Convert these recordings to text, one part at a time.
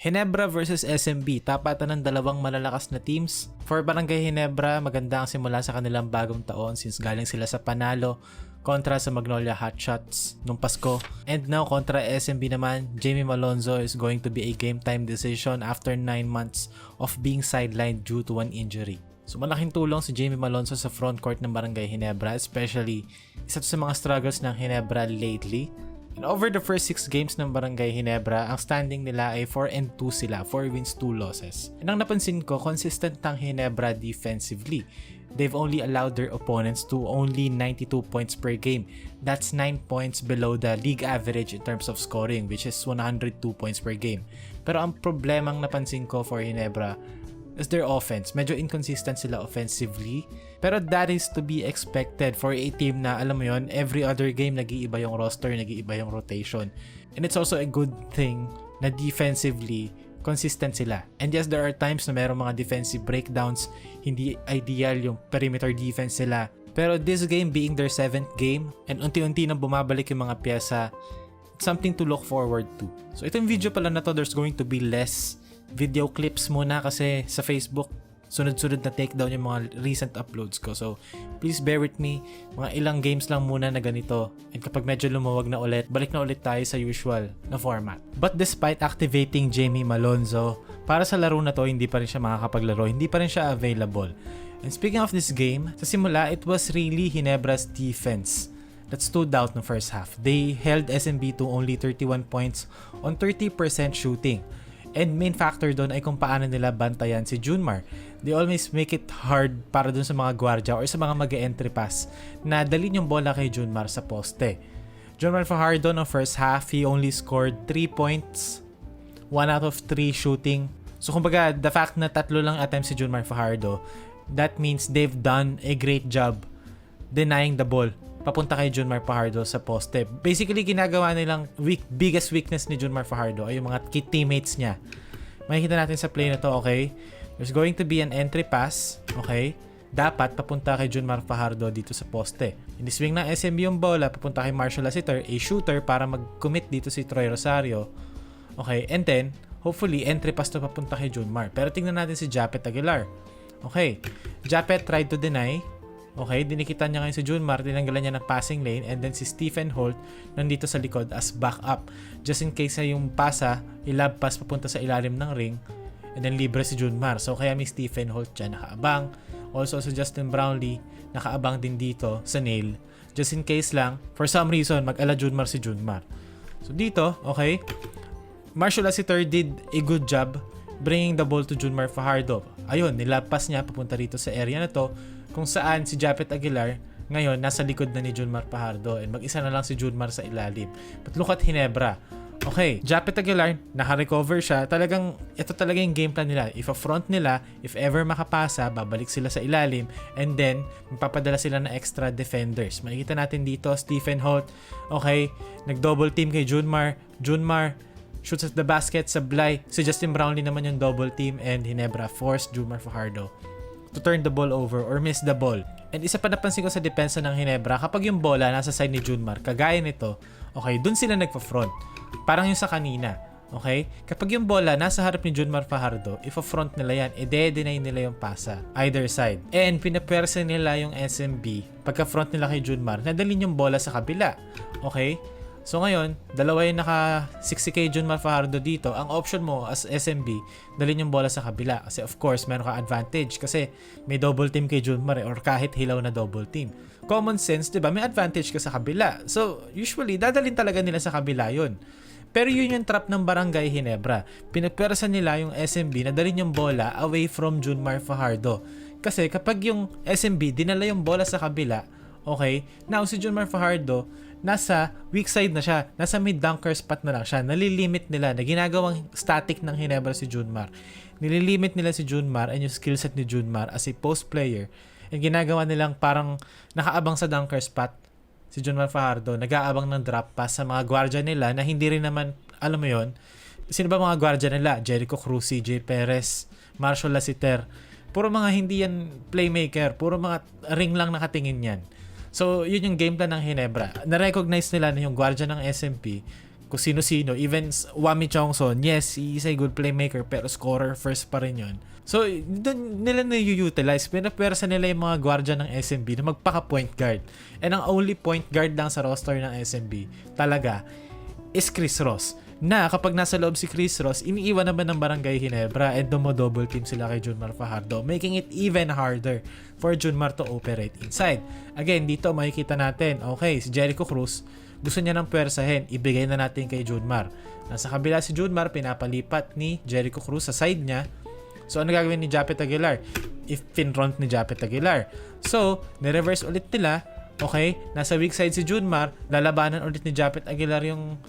Ginebra versus SMB, tapatan ng dalawang malalakas na teams. For Barangay Ginebra, maganda ang simula sa kanilang bagong taon since galing sila sa panalo kontra sa Magnolia Hotshots nung Pasko. And now kontra SMB naman, Jamie Malonzo is going to be a game time decision after 9 months of being sidelined due to an injury. So malaking tulong si Jamie Malonzo sa front court ng Barangay Ginebra, especially isa sa mga struggles ng Ginebra lately. And over the first 6 games ng Barangay Ginebra, ang standing nila ay 4-2 sila, 4 wins, 2 losses. And ang napansin ko, consistent ang Ginebra defensively. They've only allowed their opponents to only 92 points per game. That's 9 points below the league average in terms of scoring, which is 102 points per game. Pero ang problemang napansin ko for Ginebra is their offense. Medyo inconsistent sila offensively. Pero that is to be expected for a team na, alam mo yon, every other game nag-iiba yung roster, nag-iiba yung rotation. And it's also a good thing na defensively, consistent sila. And yes, there are times na mayroong mga defensive breakdowns, hindi ideal yung perimeter defense nila. Pero this game being their 7th game, and unti-unti nang bumabalik yung mga pyesa, it's something to look forward to. So itong video pala na to, there's going to be less video clips muna kasi sa Facebook sunod-sunod na takedown yung mga recent uploads ko. So please bear with me, mga ilang games lang muna na ganito, and kapag medyo lumuwag na ulit, balik na ulit tayo sa usual na format. But despite activating Jamie Malonzo, para sa laro na to hindi pa rin siya makakapaglaro, hindi pa rin siya available. And speaking of this game, sa simula it was really Ginebra's defense that stood out no first half. They held SMB to only 31 points on 30% shooting. And main factor doon ay kung paano nila bantayan si Junmar. They always make it hard para dun sa mga gwardiya or sa mga mag-entry pass na dalhin yung bola kay Junmar sa poste. Junmar Fajardo no first half, he only scored 3 points, 1 out of 3 shooting. So kumbaga, the fact na 3 lang attempts si Junmar Fajardo, that means they've done a great job denying the ball papunta kay Junmar Fajardo sa poste. Basically, ginagawa nilang biggest weakness ni Junmar Fajardo ay yung mga teammates niya. Makikita natin sa play na to, okay? There's going to be an entry pass, okay? Dapat papunta kay Junmar Fajardo dito sa poste. Ini-swing ng SMB yung bola, papunta kay Marshall Lassiter, a shooter para mag-commit dito si Troy Rosario. Okay, and then, hopefully, entry pass to papunta kay Junmar. Pero tingnan natin si Japet Aguilar. Okay, Japet tried to deny. Okay, dinikitan niya ngayon si Junmar, tinanggalan niya ng passing lane, and then si Stephen Holt nandito sa likod as backup. Just in case na yung pasa, ilab pass papunta sa ilalim ng ring, and then libre si Junmar. So kaya may Stephen Holt dyan nakaabang. Also si Justin Brownlee, nakaabang din dito sa nail. Just in case lang, for some reason, mag-ala Junmar si Junmar. So dito, okay, Marshall Lassiter did a good job bringing the ball to Junmar Fajardo. Ayun, nilabpas niya papunta rito sa area na to, kung saan si Japet Aguilar ngayon nasa likod na ni Junmar Fajardo, and mag-isa na lang si Junmar sa ilalim. But look at Ginebra. Okay, Japet Aguilar, naka-recover siya. Talagang, ito talaga yung game plan nila. If a-front nila, if ever makapasa, babalik sila sa ilalim, and then, mapapadala sila ng extra defenders. Makikita natin dito, Stephen Holt, okay, nag-double team kay Junmar. Junmar shoots at the basket, sablay. Si Justin Brownlee naman yung double team, and Ginebra forced Junmar Fajardo to turn the ball over or miss the ball. And isa pa napansin ko sa depensa ng Ginebra, kapag yung bola nasa side ni Junmar, kagaya nito, okay, dun sila nagpa-front. Parang yung sa kanina, okay? Kapag yung bola nasa harap ni Junmar Fajardo, if a-front nila yan, i-deny nila yung pasa, either side. And pinapwersa nila yung SMB, pagka-front nila kay Junmar, nadalhin yung bola sa kabila, okay? So ngayon, dalawa yung naka 60k Junmar Fajardo dito. Ang option mo as SMB, dalhin yung bola sa kabila. Kasi of course, meron ka advantage. Kasi may double team kay Junmar or kahit hilaw na double team. Common sense, di ba? May advantage ka sa kabila. So usually, dadalhin talaga nila sa kabila yun. Pero yun yung trap ng Barangay Ginebra. Pinapwersa nila yung SMB na dalhin yung bola away from Junmar Fajardo. Kasi kapag yung SMB dinala yung bola sa kabila, okay, now si Junmar Fajardo, nasa weak side na siya, nasa mid dunker spot na lang siya, nalilimit nila, na ginagawang static ng Ginebra si Junmar. Nililimit nila si Junmar and yung skillset ni Junmar as a post player, and ginagawa nilang parang nakaabang sa dunker spot si Junmar Fajardo, nag-aabang ng drop pass sa mga gwardiya nila na hindi rin naman, alam mo yon, sino ba mga gwardiya nila? Jericho Cruz, CJ Perez, Marshall Lassiter, puro mga hindi yan playmaker, puro mga ring lang nakatingin yan. So, yun yung game plan ng Ginebra. Na-recognize nila na yung gwardiya ng SMP kung sino-sino. Even Wami Chongson, yes, he is a good playmaker, pero scorer first pa rin yun. So, doon nila na-utilize. Pinapersa nila yung mga guardian ng SMB na magpaka-point guard. And ang only point guard lang sa roster ng SMB talaga is Chris Ross. Na kapag nasa loob si Chris Ross, iniiwan naman ng Barangay Ginebra and dumo-double team sila kay Junmar Fajardo, making it even harder for Junmar to operate inside. Again, dito makikita natin, okay, si Jericho Cruz, gusto niya ng pwersahin, ibigay na natin kay Junmar. Nasa kabila si Junmar, pinapalipat ni Jericho Cruz sa side niya. So, ano gagawin ni Japet Aguilar? If pinront ni Japet Aguilar. So, nireverse ulit nila. Okay, nasa weak side si Junmar, lalabanan ulit ni Japet Aguilar yung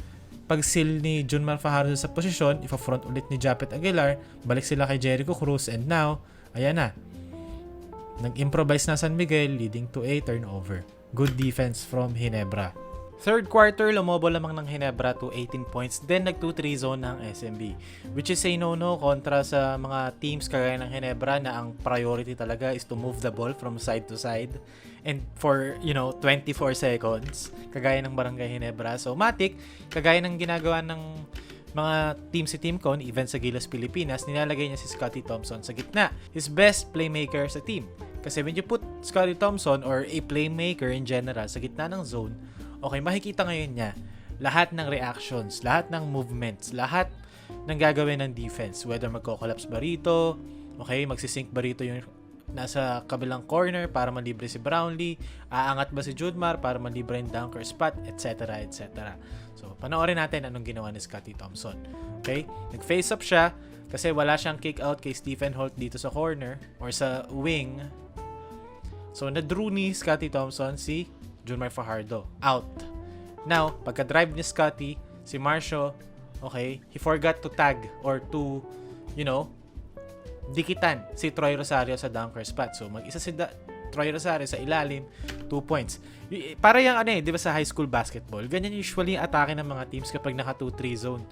pag-seal ni Junmar Fajardo sa posisyon, ipa-front ulit ni Japet Aguilar, balik sila kay Jericho Cruz, and now, ayan na. Nag-improvise na San Miguel, leading to a turnover. Good defense from Ginebra. Third quarter, lumobo lamang ng Ginebra to 18 points, then nag 2-3 zone ng SMB. Which is a no-no kontra sa mga teams kagaya ng Ginebra na ang priority talaga is to move the ball from side to side. And for, 24 seconds, kagaya ng Barangay Ginebra. So, Matic, kagaya ng ginagawa ng mga team si Team Con, even sa Gilas Pilipinas, nilalagay niya si Scottie Thompson sa gitna. His best playmaker sa team. Kasi when you put Scottie Thompson or a playmaker in general sa gitna ng zone, okay, makikita ngayon niya lahat ng reactions, lahat ng movements, lahat ng gagawin ng defense. Whether magko-collapse ba rito, okay, magsisync ba rito yung nasa kabilang corner para malibre si Brownlee, aangat ba si Junmar para malibre yung dunker spot, etc. etc. So, panoorin natin anong ginawa ni Scottie Thompson. Okay? Nag-face up siya kasi wala siyang kick out kay Stephen Holt dito sa corner or sa wing. So, na-drew ni Scottie Thompson si Junmar Fajardo out. Now, pagka-drive ni Scottie, si Marcio, okay, he forgot to tag or to, dikitan si Troy Rosario sa dunker spot. So, mag-isa si Troy Rosario sa ilalim, 2 points. Para yung di ba sa high school basketball, ganyan usually yung atake ng mga teams kapag naka 2-3 zone.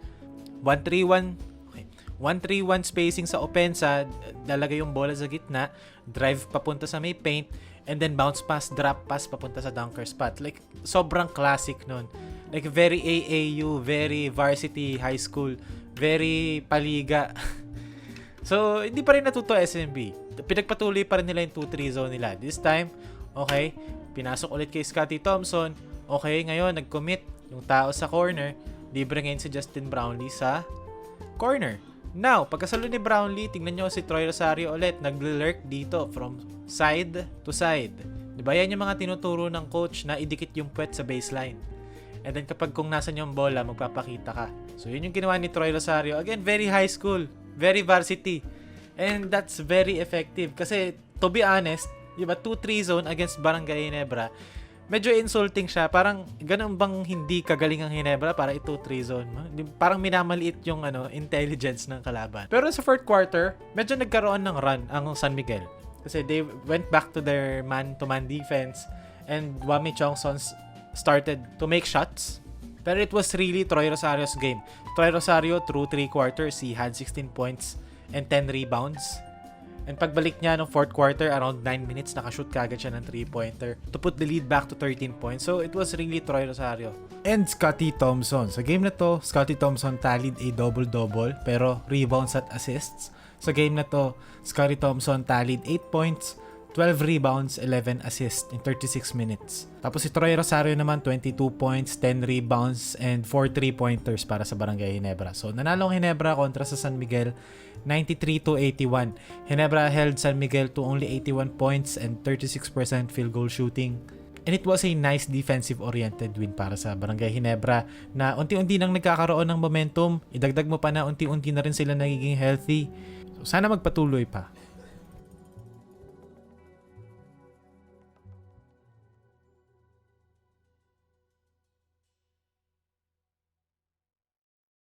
1-3-1, okay. 1-3-1 spacing sa opensa, lalagay yung bola sa gitna, drive papunta sa may paint, and then bounce pass, drop pass papunta sa dunker spot. Like, sobrang classic nun. Like, very AAU, very varsity high school, very paliga. So, hindi pa rin natuto SMB. Pinagpatuloy pa rin nila yung 2-3 zone nila. This time, okay, pinasok ulit kay Scottie Thompson. Okay, ngayon, nag-commit yung tao sa corner. Libre ngayon si Justin Brownlee sa corner. Now, pagkasalo ni Brownlee, tingnan nyo si Troy Rosario ulit. Nag-lurk dito from side to side. Diba yan yung mga tinuturo ng coach na idikit yung puwet sa baseline. And then kapag kung nasan yung bola, magpapakita ka. So, yun yung ginawa ni Troy Rosario. Again, very high school. Very varsity. And that's very effective. Kasi, to be honest, diba, 2-3 zone against Barangay Ginebra, medyo insulting siya. Parang, ganun bang hindi kagaling ang Ginebra para ito 3 zone? Parang minamaliit yung intelligence ng kalaban. Pero sa fourth quarter, medyo nagkaroon ng run ang San Miguel. Kasi they went back to their man-to-man defense and Wami Chongson started to make shots. Pero it was really Troy Rosario's game. Troy Rosario, through 3 quarters, he had 16 points and 10 rebounds. And pagbalik niya ng fourth quarter, around 9 minutes, nakashoot kagad siya ng 3-pointer to put the lead back to 13 points. So, it was really Troy Rosario. And Scottie Thompson. Sa game na to, Scottie Thompson tallied a double-double, pero rebounds at assists. Sa game na to, Scottie Thompson tallied 8 points, 12 rebounds, 11 assists in 36 minutes. Tapos si Troy Rosario naman, 22 points, 10 rebounds, and 4 3-pointers para sa Barangay Ginebra. So, nanalo ang Ginebra kontra sa San Miguel, 93-81. Ginebra held San Miguel to only 81 points and 36% field goal shooting. And it was a nice defensive-oriented win para sa Barangay Ginebra na unti-unti nang nagkakaroon ng momentum. Idagdag mo pa na unti-unti na rin sila nagiging healthy. So, sana magpatuloy pa.